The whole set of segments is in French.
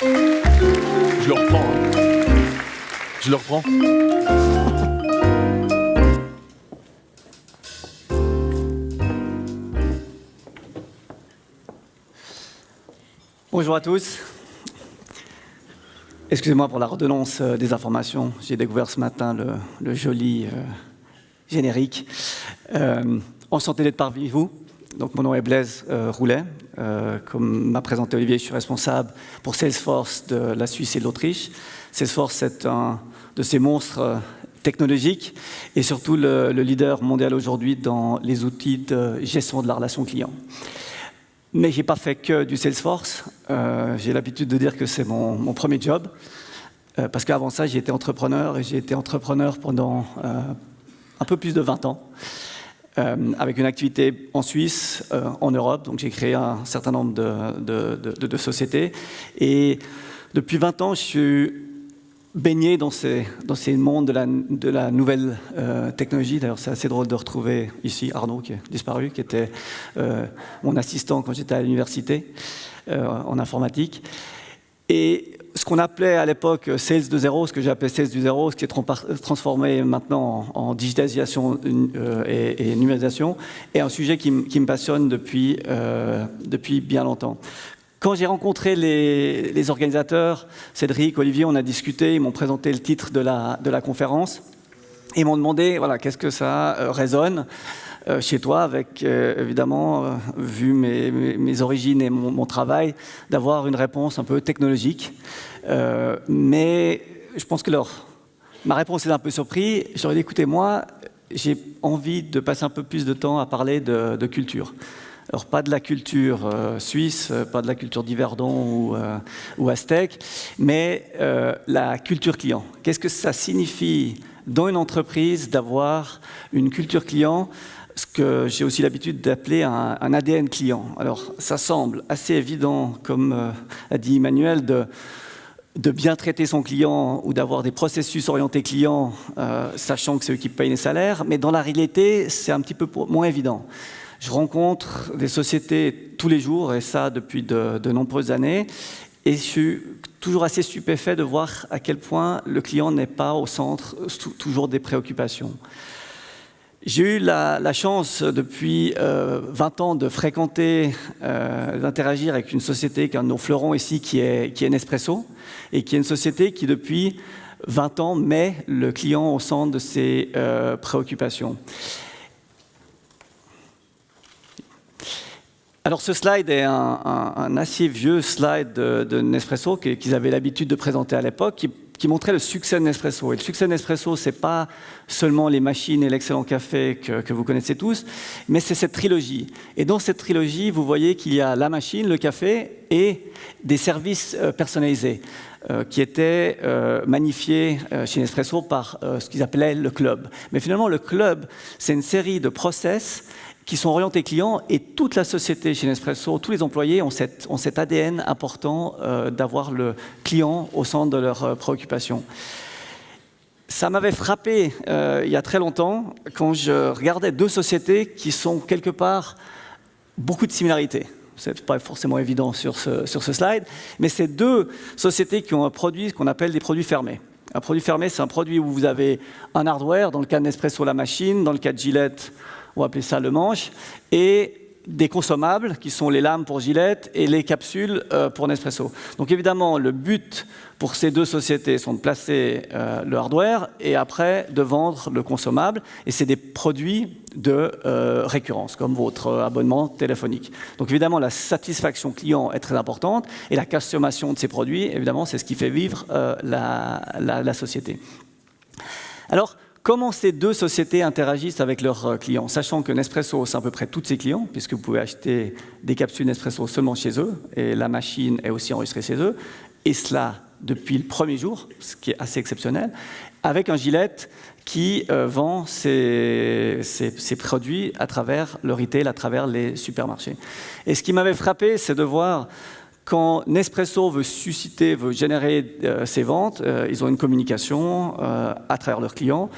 Je le reprends. Hein. Je le reprends. Bonjour à tous. Excusez-moi pour la redondance des informations. J'ai découvert ce matin le joli générique. Enchanté d'être parmi vous. Donc, mon nom est Blaise Roulet. Comme m'a présenté Olivier, je suis responsable pour Salesforce de la Suisse et de l'Autriche. Salesforce, c'est un de ces monstres technologiques et surtout le leader mondial aujourd'hui dans les outils de gestion de la relation client. Mais je n'ai pas fait que du Salesforce. J'ai l'habitude de dire que c'est mon premier job. Parce qu'avant ça, j'ai été entrepreneur et j'ai été entrepreneur pendant un peu plus de 20 ans. Avec une activité en Suisse, en Europe. Donc j'ai créé un certain nombre de sociétés. Et depuis 20 ans, je suis baigné dans ces mondes de la nouvelle technologie. D'ailleurs, c'est assez drôle de retrouver ici Arnaud, qui est disparu, qui était mon assistant quand j'étais à l'université en informatique. Et ce qu'on appelait à l'époque Sales 2.0, ce que j'ai appelé Sales du 0, ce qui est transformé maintenant en digitalisation et numérisation, est un sujet qui me passionne depuis bien longtemps. Quand j'ai rencontré les organisateurs, Cédric, Olivier, on a discuté, ils m'ont présenté le titre de la conférence et ils m'ont demandé voilà, qu'est-ce que ça résonne chez toi, avec évidemment, vu mes origines et mon travail, d'avoir une réponse un peu technologique. Mais je pense que ma réponse est un peu surprise. J'aurais dit, écoutez, moi, j'ai envie de passer un peu plus de temps à parler de culture. Alors, pas de la culture suisse, pas de la culture d'Yverdon ou aztèque, mais la culture client. Qu'est-ce que ça signifie dans une entreprise d'avoir une culture client, ce que j'ai aussi l'habitude d'appeler un ADN client. Alors, ça semble assez évident, comme a dit Emmanuel, de bien traiter son client ou d'avoir des processus orientés client, sachant que c'est eux qui payent les salaires, mais dans la réalité, c'est un petit peu moins évident. Je rencontre des sociétés tous les jours, et ça depuis de nombreuses années, et je suis toujours assez stupéfait de voir à quel point le client n'est pas au centre toujours des préoccupations. J'ai eu la chance depuis 20 ans de fréquenter, d'interagir avec une société qui est un de nos fleurons ici, qui est Nespresso, et qui est une société qui depuis 20 ans met le client au centre de ses préoccupations. Alors ce slide est un assez vieux slide de Nespresso qu'ils avaient l'habitude de présenter à l'époque, qui montrait le succès de Nespresso. Et le succès de Nespresso, ce n'est pas seulement les machines et l'excellent café que vous connaissez tous, mais c'est cette trilogie. Et dans cette trilogie, vous voyez qu'il y a la machine, le café et des services personnalisés qui étaient magnifiés chez Nespresso par ce qu'ils appelaient le club. Mais finalement, le club, c'est une série de process qui sont orientés clients, et toute la société chez Nespresso, tous les employés ont cet ADN important d'avoir le client au centre de leurs préoccupations. Ça m'avait frappé il y a très longtemps quand je regardais deux sociétés qui sont quelque part beaucoup de similarités. C'est pas forcément évident sur ce slide, mais c'est deux sociétés qui ont un produit qu'on appelle des produits fermés. Un produit fermé, c'est un produit où vous avez un hardware, dans le cas de Nespresso, la machine, dans le cas de Gillette, on va appeler ça le manche, et des consommables qui sont les lames pour Gillette et les capsules pour Nespresso. Donc évidemment, le but pour ces deux sociétés sont de placer le hardware et après de vendre le consommable. Et c'est des produits de récurrence, comme votre abonnement téléphonique. Donc évidemment, la satisfaction client est très importante et la consommation de ces produits, évidemment, c'est ce qui fait vivre la société. Alors, comment ces deux sociétés interagissent avec leurs clients, sachant que Nespresso, c'est à peu près tous ses clients, puisque vous pouvez acheter des capsules Nespresso seulement chez eux, et la machine est aussi enregistrée chez eux, et cela depuis le premier jour, ce qui est assez exceptionnel, avec un Gillette qui vend ses produits à travers le retail, à travers les supermarchés. Et ce qui m'avait frappé, c'est de voir quand Nespresso veut générer ses ventes, ils ont une communication à travers leurs clients,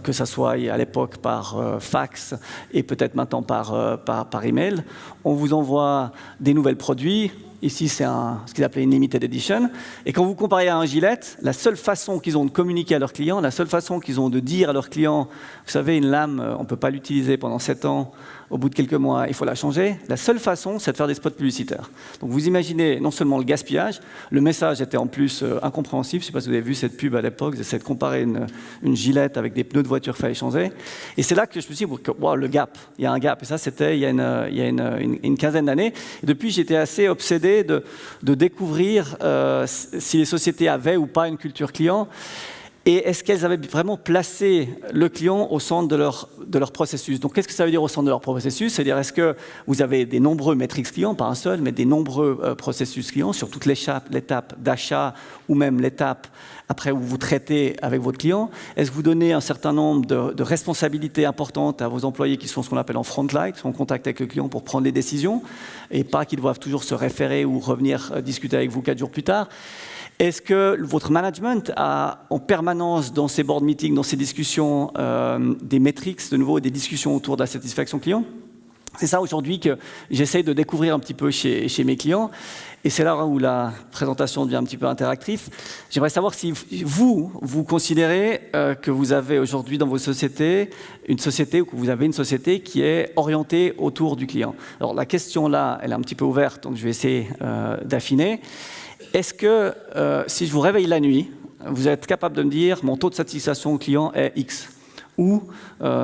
que ce soit à l'époque par fax et peut-être maintenant par email. On vous envoie des nouveaux produits, Ici, c'est ce qu'ils appelaient une limited edition. Et quand vous comparez à un Gillette, la seule façon qu'ils ont de communiquer à leurs clients, la seule façon qu'ils ont de dire à leurs clients, vous savez, une lame, on ne peut pas l'utiliser pendant 7 ans, au bout de quelques mois, il faut la changer. La seule façon, c'est de faire des spots publicitaires. Donc vous imaginez non seulement le gaspillage, le message était en plus incompréhensible. Je ne sais pas si vous avez vu cette pub à l'époque, j'essaie de comparer une Gillette avec des pneus de voiture qu'il fallait changer. Et c'est là que je me suis dit, wow, le gap, il y a un gap. Et ça, c'était il y a une quinzaine d'années. Et depuis, j'étais assez obsédé de découvrir si les sociétés avaient ou pas une culture client. Et est-ce qu'elles avaient vraiment placé le client au centre de leur processus? Donc, qu'est-ce que ça veut dire au centre de leur processus? C'est-à-dire, est-ce que vous avez des nombreux métriques clients, pas un seul, mais des nombreux processus clients sur toute l'étape d'achat ou même l'étape après où vous traitez avec votre client? Est-ce que vous donnez un certain nombre de responsabilités importantes à vos employés qui sont ce qu'on appelle en front line, qui sont en contact avec le client pour prendre les décisions et pas qu'ils doivent toujours se référer ou revenir discuter avec vous 4 jours plus tard? Est-ce que votre management a en permanence dans ces board meetings, dans ces discussions, des métriques de nouveau, des discussions autour de la satisfaction client? C'est ça aujourd'hui que j'essaye de découvrir un petit peu chez mes clients. Et c'est là où la présentation devient un petit peu interactive. J'aimerais savoir si vous considérez que vous avez aujourd'hui dans vos sociétés une société ou que vous avez une société qui est orientée autour du client. Alors la question là, elle est un petit peu ouverte, donc je vais essayer d'affiner. Est-ce que si je vous réveille la nuit, vous êtes capable de me dire mon taux de satisfaction au client est X? Ou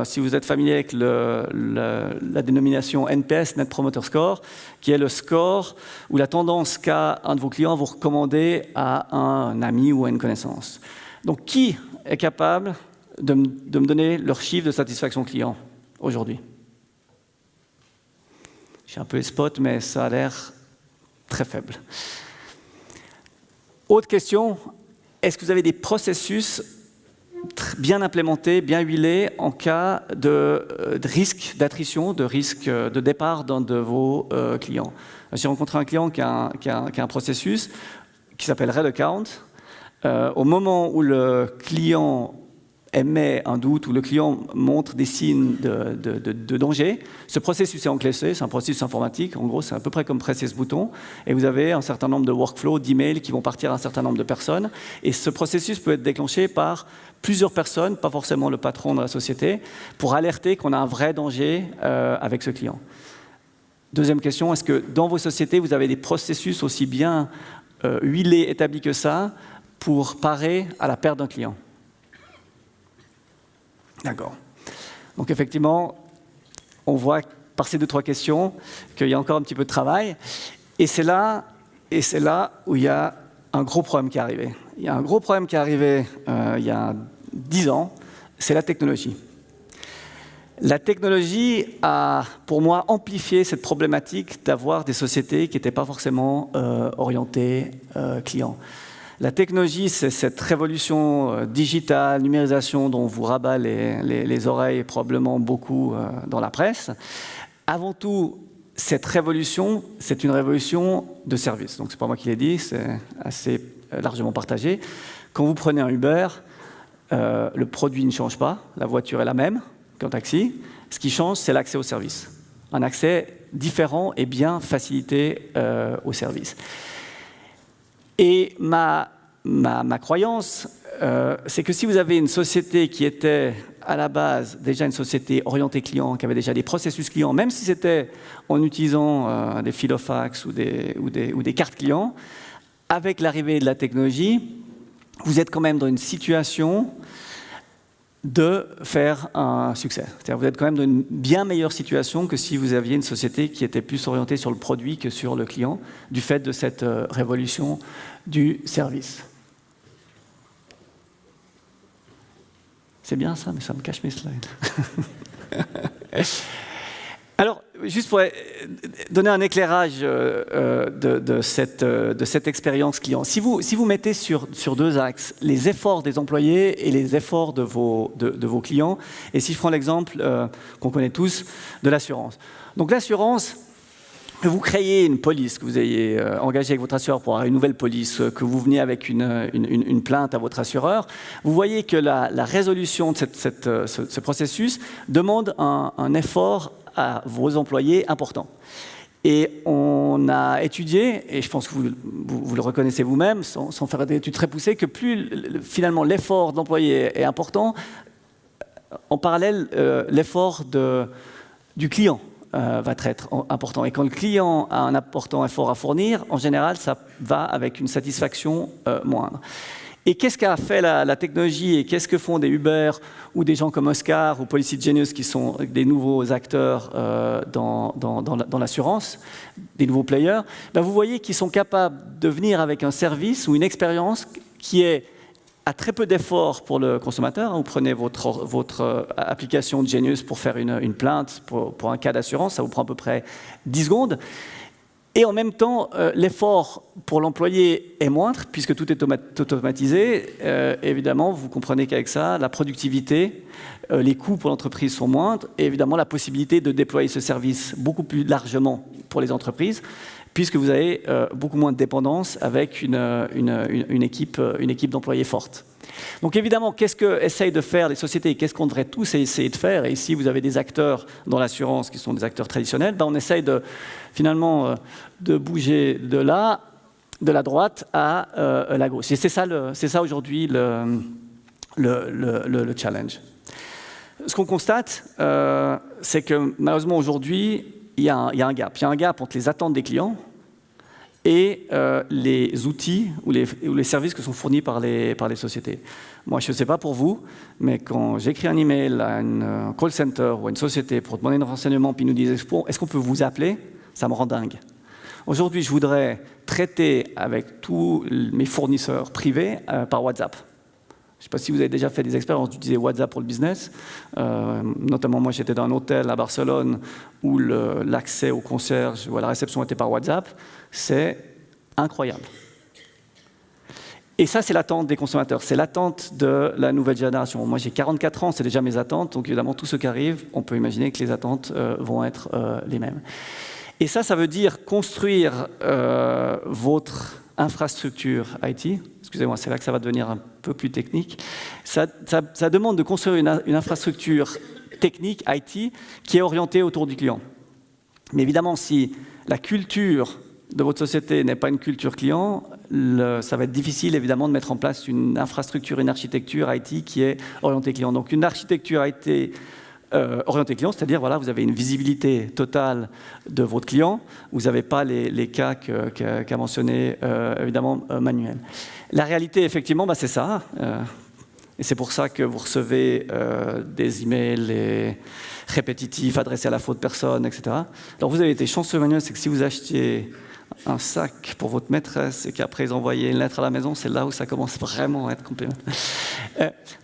si vous êtes familier avec la dénomination NPS, Net Promoter Score, qui est le score ou la tendance qu'a un de vos clients à vous recommander à un ami ou à une connaissance. Donc qui est capable de me donner leur chiffre de satisfaction client aujourd'hui? Je suis un peu spot, mais ça a l'air très faible. Autre question, est-ce que vous avez des processus bien implémentés, bien huilés en cas de risque d'attrition, de risque de départ d'un de vos clients? J'ai rencontré un client qui a un processus qui s'appelle Red Account. Au moment où le client émet un doute, où le client montre des signes de danger, ce processus est enclenché, c'est un processus informatique, en gros c'est à peu près comme presser ce bouton, et vous avez un certain nombre de workflows, d'emails qui vont partir à un certain nombre de personnes, et ce processus peut être déclenché par plusieurs personnes, pas forcément le patron de la société, pour alerter qu'on a un vrai danger avec ce client. Deuxième question, est-ce que dans vos sociétés, vous avez des processus aussi bien huilés, établis que ça, pour parer à la perte d'un client? D'accord. Donc effectivement, on voit par ces 2-3 questions qu'il y a encore un petit peu de travail. Et c'est là où il y a un gros problème qui est arrivé. Il y a un gros problème qui est arrivé il y a 10 ans, c'est la technologie. La technologie a, pour moi, amplifié cette problématique d'avoir des sociétés qui n'étaient pas forcément orientées clients. La technologie, c'est cette révolution digitale, numérisation dont on vous rabat les oreilles probablement beaucoup dans la presse. Avant tout, cette révolution, c'est une révolution de service. Donc, ce n'est pas moi qui l'ai dit, c'est assez largement partagé. Quand vous prenez un Uber, le produit ne change pas, la voiture est la même qu'un taxi. Ce qui change, c'est l'accès au service. Un accès différent et bien facilité au service. Et ma croyance, c'est que si vous avez une société qui était à la base déjà une société orientée client, qui avait déjà des processus clients, même si c'était en utilisant des filofax ou des cartes clients, avec l'arrivée de la technologie, vous êtes quand même dans une situation de faire un succès. C'est-à-dire vous êtes quand même dans une bien meilleure situation que si vous aviez une société qui était plus orientée sur le produit que sur le client, du fait de cette révolution du service. C'est bien ça, mais ça me cache mes slides. Alors, juste pour donner un éclairage de cette expérience client, si vous mettez sur 2 axes les efforts des employés et les efforts de vos clients, et si je prends l'exemple qu'on connaît tous de l'assurance. Donc l'assurance, que vous créez une police, que vous ayez engagé avec votre assureur pour avoir une nouvelle police, que vous venez avec une plainte à votre assureur, vous voyez que la résolution de ce processus demande un effort à vos employés important. Et on on a étudié, et je pense que vous le reconnaissez vous-même, sans faire des études très poussées, que plus finalement l'effort de l'employé est important, en parallèle, l'effort du client va être important. Et quand le client a un important effort à fournir, en général, ça va avec une satisfaction moindre. Et qu'est-ce qu'a fait la technologie et qu'est-ce que font des Uber ou des gens comme Oscar ou Policy Genius qui sont des nouveaux acteurs dans l'assurance, des nouveaux players, ben vous voyez qu'ils sont capables de venir avec un service ou une expérience qui est à très peu d'efforts pour le consommateur. Vous prenez votre application Genius pour faire une plainte pour un cas d'assurance, ça vous prend à peu près 10 secondes. Et en même temps, l'effort pour l'employé est moindre, puisque tout est automatisé. Évidemment, vous comprenez qu'avec ça, la productivité, les coûts pour l'entreprise sont moindres, et évidemment, la possibilité de déployer ce service beaucoup plus largement pour les entreprises, puisque vous avez beaucoup moins de dépendance avec une équipe d'employés forte. Donc évidemment, qu'est-ce qu'essayent de faire les sociétés? Qu'est-ce qu'on devrait tous essayer de faire? Et ici, vous avez des acteurs dans l'assurance qui sont des acteurs traditionnels. Ben, on essaye finalement de bouger de la droite à la gauche. Et c'est ça aujourd'hui le challenge. Ce qu'on constate, c'est que malheureusement aujourd'hui, il y a un gap. Il y a un gap entre les attentes des clients et les outils ou les services qui sont fournis par les sociétés. Moi, je ne sais pas pour vous, mais quand j'écris un email à un call center ou à une société pour demander un renseignement, puis ils nous disent « Est-ce qu'on peut vous appeler ?» Ça me rend dingue. Aujourd'hui, je voudrais traiter avec tous mes fournisseurs privés par WhatsApp. Je ne sais pas si vous avez déjà fait des expériences d'utiliser WhatsApp pour le business. Notamment, moi, j'étais dans un hôtel à Barcelone où l'accès au concierge ou à la réception était par WhatsApp. C'est incroyable. Et ça, c'est l'attente des consommateurs. C'est l'attente de la nouvelle génération. Moi, j'ai 44 ans, c'est déjà mes attentes. Donc, évidemment, tout ce qui arrive, on peut imaginer que les attentes vont être les mêmes. Et ça veut dire construire votre infrastructure IT. Excusez-moi, c'est là que ça va devenir un peu plus technique. Ça demande de construire une infrastructure technique IT qui est orientée autour du client. Mais évidemment, si la culture de votre société n'est pas une culture client, ça va être difficile évidemment de mettre en place une infrastructure, une architecture IT qui est orientée client. Donc une architecture IT orientée client, c'est-à-dire voilà, vous avez une visibilité totale de votre client, vous n'avez pas les cas qu'a mentionné évidemment Manuel. La réalité, effectivement, c'est ça. Et c'est pour ça que vous recevez des emails répétitifs adressés à la faute personne, etc. Alors vous avez été chanceux, Manuel, c'est que si vous achetiez un sac pour votre maîtresse et qu'après ils envoyaient une lettre à la maison, c'est là où ça commence vraiment à être complémentaire.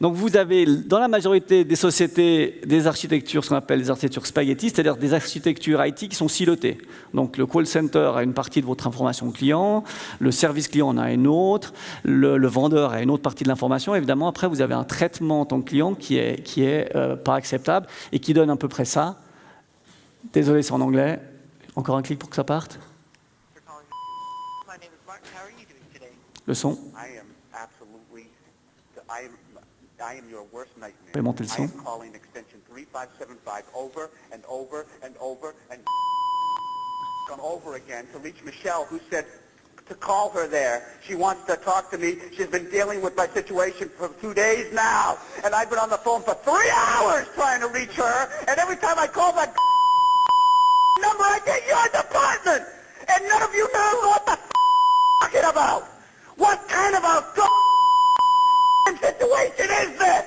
Donc vous avez, dans la majorité des sociétés, des architectures, ce qu'on appelle des architectures spaghetti, c'est-à-dire des architectures IT qui sont silotées. Donc le call center a une partie de votre information client, le service client en a une autre, le vendeur a une autre partie de l'information. Évidemment, après, vous avez un traitement en tant que client qui est pas acceptable et qui donne à peu près ça. Désolé, c'est en anglais. Encore un clic pour que ça parte. Le son. Vous pouvez monter le son. To call her there. She wants to talk to me. She's been dealing with my situation for 2 days now. And I've been on the phone for 3 hours trying to reach her. And every time I call that number, I get your department. And none of you know what the I'm talking about. What kind of a situation is this?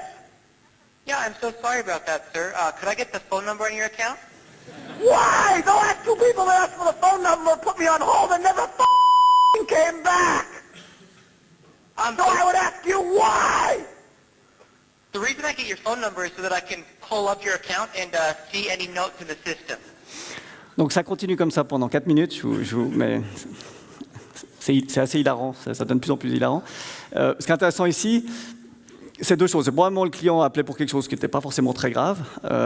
Yeah, I'm so sorry about that, sir. Could I get the phone number on your account? Why? The last 2 people that asked for the phone number put me on hold and never came back. So I would ask you why. The reason I get your phone number is so that I can pull up your account and see any notes in the system. Donc ça continue comme ça pendant 4 minutes, mais c'est assez hilarant, ça devient de plus en plus hilarant. Ce qui est intéressant ici, c'est deux choses. Probablement, le client appelait pour quelque chose qui n'était pas forcément très grave,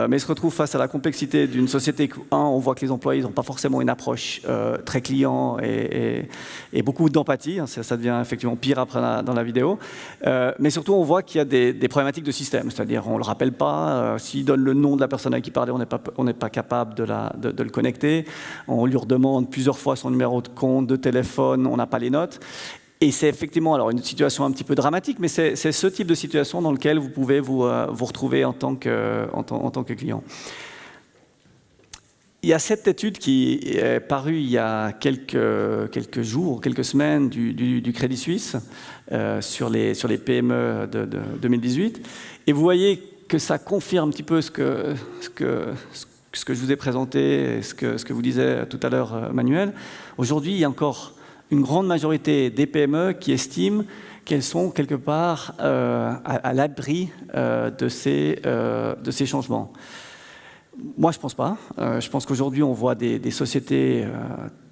mais il se retrouve face à la complexité d'une société où, on voit que les employés n'ont pas forcément une approche très client et beaucoup d'empathie. Hein, ça devient effectivement pire après dans la vidéo. Mais surtout, on voit qu'il y a des problématiques de système. C'est-à-dire, on ne le rappelle pas. S'il donne le nom de la personne à qui parlait, on n'est pas capable de le connecter. On lui redemande plusieurs fois son numéro de compte, de téléphone, on n'a pas les notes. Et c'est effectivement alors, une situation un petit peu dramatique, mais c'est ce type de situation dans lequel vous pouvez vous retrouver en tant que client. Il y a cette étude qui est parue il y a quelques jours, quelques semaines du Crédit Suisse sur les PME de 2018. Et vous voyez que ça confirme un petit peu ce que je vous ai présenté, ce que vous disait tout à l'heure Manuel. Aujourd'hui, il y a encore une grande majorité des PME qui estiment qu'elles sont quelque part à l'abri de ces changements. Moi, je ne pense pas. Je pense qu'aujourd'hui, on voit des sociétés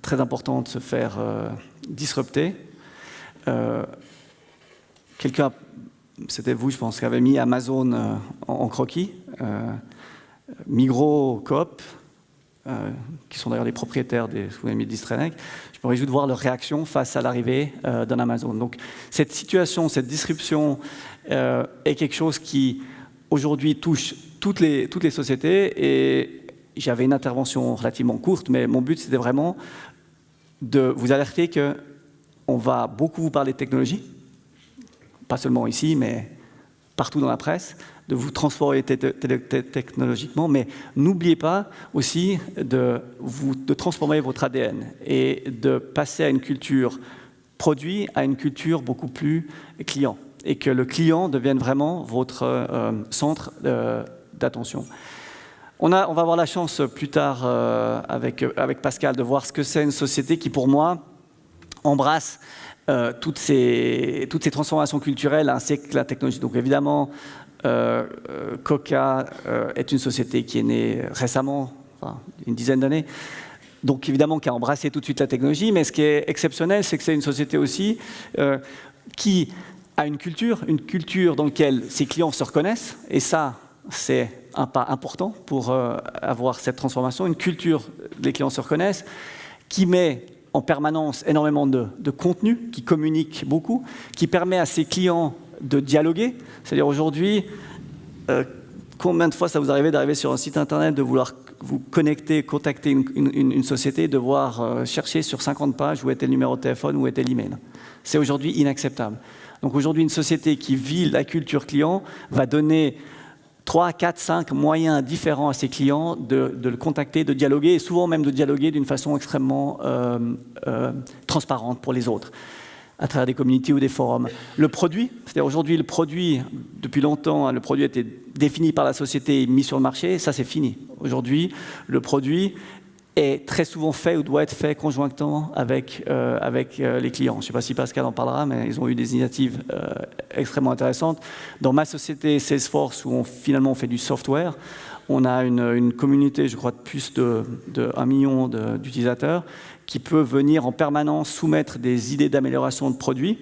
très importantes se faire disrupter. Quelqu'un, c'était vous, je pense, qui avait mis Amazon en croquis. Migros, Coop, qui sont d'ailleurs les propriétaires des Distrelec. Je me réjouis de voir leur réaction face à l'arrivée d'un Amazon. Donc cette situation, cette disruption est quelque chose qui aujourd'hui touche toutes les sociétés et j'avais une intervention relativement courte, mais mon but c'était vraiment de vous alerter qu'on va beaucoup vous parler de technologie, pas seulement ici, mais partout dans la presse, de vous transformer technologiquement, mais n'oubliez pas aussi de transformer votre ADN et de passer à une culture produit, à une culture beaucoup plus client, et que le client devienne vraiment votre centre d'attention. On va avoir la chance plus tard avec Pascal de voir ce que c'est une société qui, pour moi, embrasse toutes ces transformations culturelles ainsi que la technologie. Donc évidemment, Coca est une société qui est née récemment, enfin, une dizaine d'années, donc évidemment qui a embrassé tout de suite la technologie, mais ce qui est exceptionnel, c'est que c'est une société aussi qui a une culture dans laquelle ses clients se reconnaissent, et ça, c'est un pas important pour avoir cette transformation, une culture les clients se reconnaissent, qui met en permanence énormément de contenu, qui communique beaucoup, qui permet à ses clients de dialoguer. C'est-à-dire aujourd'hui, combien de fois ça vous arrive d'arriver sur un site internet, de vouloir vous connecter, contacter une société, de devoir chercher sur 50 pages où était le numéro de téléphone, où était l'email. C'est aujourd'hui inacceptable. Donc aujourd'hui, une société qui vit la culture client va donner 3, 4, 5 moyens différents à ses clients de le contacter, de dialoguer, et souvent même de dialoguer d'une façon extrêmement transparente pour les autres, à travers des communautés ou des forums. Le produit, c'est-à-dire aujourd'hui le produit, depuis longtemps, le produit a été défini par la société et mis sur le marché, ça c'est fini. Aujourd'hui, le produit est très souvent fait ou doit être fait conjointement avec les clients. Je ne sais pas si Pascal en parlera, mais ils ont eu des initiatives extrêmement intéressantes. Dans ma société Salesforce, où on fait du software, on a une communauté, je crois, de plus de 1 million d'utilisateurs qui peut venir en permanence soumettre des idées d'amélioration de produits,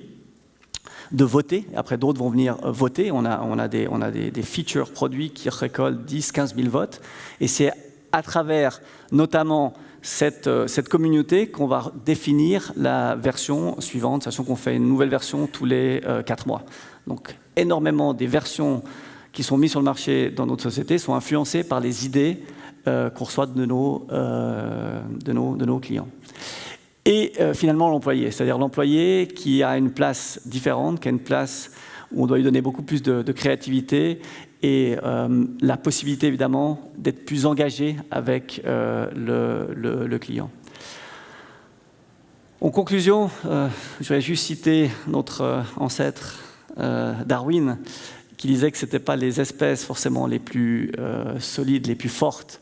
de voter. Après, d'autres vont venir voter. On a des features produits qui récoltent 10 000 à 15 000 votes. Et c'est à travers notamment cette communauté qu'on va définir la version suivante, sachant qu'on fait une nouvelle version tous les 4 mois. Donc, énormément des versions qui sont mises sur le marché dans notre société sont influencées par les idées qu'on reçoit de nos clients. Et finalement, l'employé, c'est-à-dire l'employé qui a une place différente, qui a une place où on doit lui donner beaucoup plus de créativité et la possibilité, évidemment, d'être plus engagé avec le client. En conclusion, je vais juste citer notre ancêtre Darwin, qui disait que ce n'étaient pas les espèces forcément les plus solides, les plus fortes,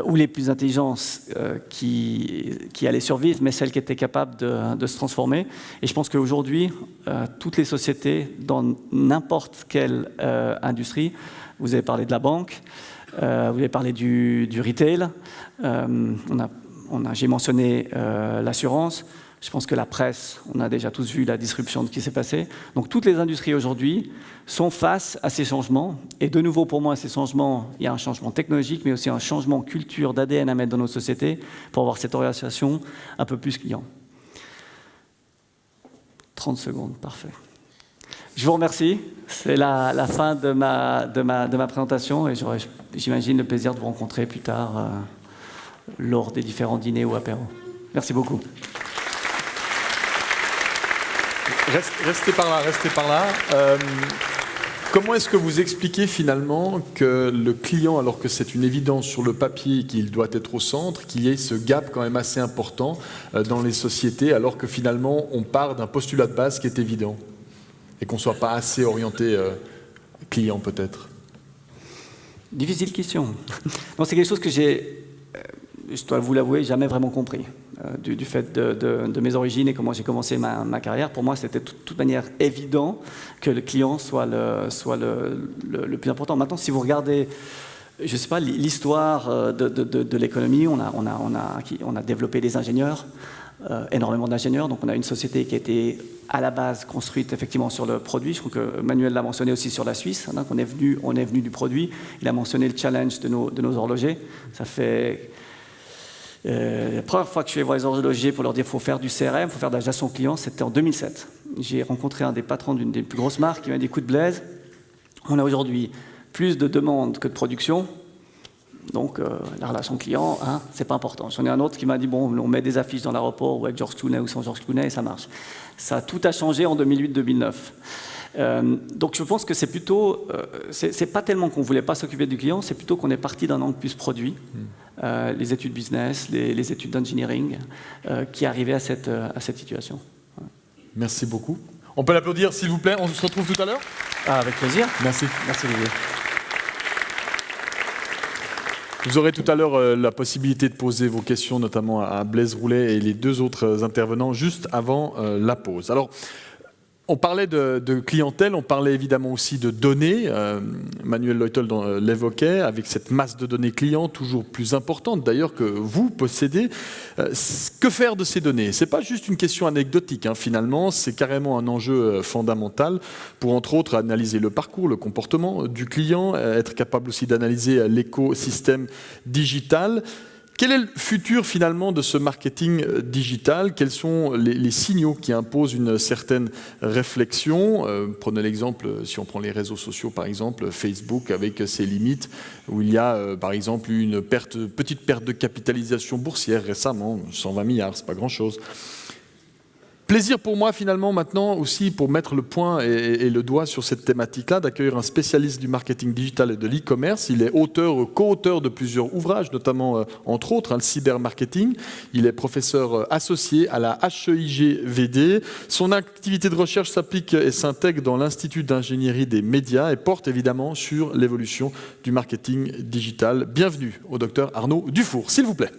ou les plus intelligentes qui allaient survivre, mais celles qui étaient capables de se transformer. Et je pense qu'aujourd'hui, toutes les sociétés, dans n'importe quelle industrie, vous avez parlé de la banque, vous avez parlé du retail, j'ai mentionné l'assurance, Je pense que la presse, on a déjà tous vu la disruption de ce qui s'est passé. Donc toutes les industries aujourd'hui sont face à ces changements. Et de nouveau, pour moi, ces changements, il y a un changement technologique, mais aussi un changement culture, d'ADN à mettre dans nos sociétés pour avoir cette orientation un peu plus client. 30 secondes, parfait. Je vous remercie. C'est la fin de ma présentation et j'aurai, j'imagine, le plaisir de vous rencontrer plus tard lors des différents dîners ou apéros. Merci beaucoup. Restez par là. Comment est-ce que vous expliquez finalement que le client, alors que c'est une évidence sur le papier qu'il doit être au centre, qu'il y ait ce gap quand même assez important dans les sociétés, alors que finalement on part d'un postulat de base qui est évident et qu'on ne soit pas assez orienté client peut-être? Difficile question. Non, c'est quelque chose que j'ai, je dois vous l'avouer, jamais vraiment compris. Du fait de mes origines et comment j'ai commencé ma carrière, pour moi, c'était de toute manière évident que le client soit le plus important. Maintenant, si vous regardez, je ne sais pas, l'histoire de l'économie, on a développé des ingénieurs, énormément d'ingénieurs. Donc, on a une société qui a été à la base construite effectivement sur le produit. Je crois que Manuel l'a mentionné aussi sur la Suisse. Donc, on est venu du produit. Il a mentionné le challenge de nos horlogers. Ça fait la première fois que je suis allé voir les horlogers pour leur dire qu'il faut faire du CRM, il faut faire de la gestion client, c'était en 2007. J'ai rencontré un des patrons d'une des plus grosses marques qui m'a dit « Écoute Blaise, on a aujourd'hui plus de demandes que de production, donc la relation client, hein, c'est pas important. » J'en ai un autre qui m'a dit « Bon, on met des affiches dans l'aéroport ou avec George Clooney ou sans George Clooney et ça marche. » Ça tout a changé en 2008-2009. Donc je pense que c'est plutôt, c'est pas tellement qu'on voulait pas s'occuper du client, c'est plutôt qu'on est parti d'un angle plus produit, les études business, les études d'engineering, qui arrivaient à cette situation. Ouais. Merci beaucoup. On peut l'applaudir s'il vous plaît, on se retrouve tout à l'heure. Avec plaisir. Merci. Merci Olivier. Vous aurez tout à l'heure la possibilité de poser vos questions, notamment à Blaise Roulet et les deux autres intervenants, juste avant la pause. Alors, on parlait de clientèle, on parlait évidemment aussi de données. Manuel Leutel l'évoquait, avec cette masse de données clients toujours plus importante, d'ailleurs, que vous possédez. Que faire de ces données? Ce n'est pas juste une question anecdotique, hein, finalement, c'est carrément un enjeu fondamental pour, entre autres, analyser le parcours, le comportement du client, être capable aussi d'analyser l'écosystème digital. Quel est le futur finalement de ce marketing digital? Quels sont les signaux qui imposent une certaine réflexion? Prenez l'exemple, si on prend les réseaux sociaux par exemple, Facebook avec ses limites, où il y a par exemple une petite perte de capitalisation boursière récemment, 120 milliards, c'est pas grand-chose. Plaisir pour moi finalement maintenant aussi pour mettre le point et le doigt sur cette thématique-là, d'accueillir un spécialiste du marketing digital et de l'e-commerce. Il est co-auteur de plusieurs ouvrages, notamment entre autres le cybermarketing. Il est professeur associé à la HEIG-VD. Son activité de recherche s'applique et s'intègre dans l'Institut d'ingénierie des médias et porte évidemment sur l'évolution du marketing digital. Bienvenue au docteur Arnaud Dufour, s'il vous plaît.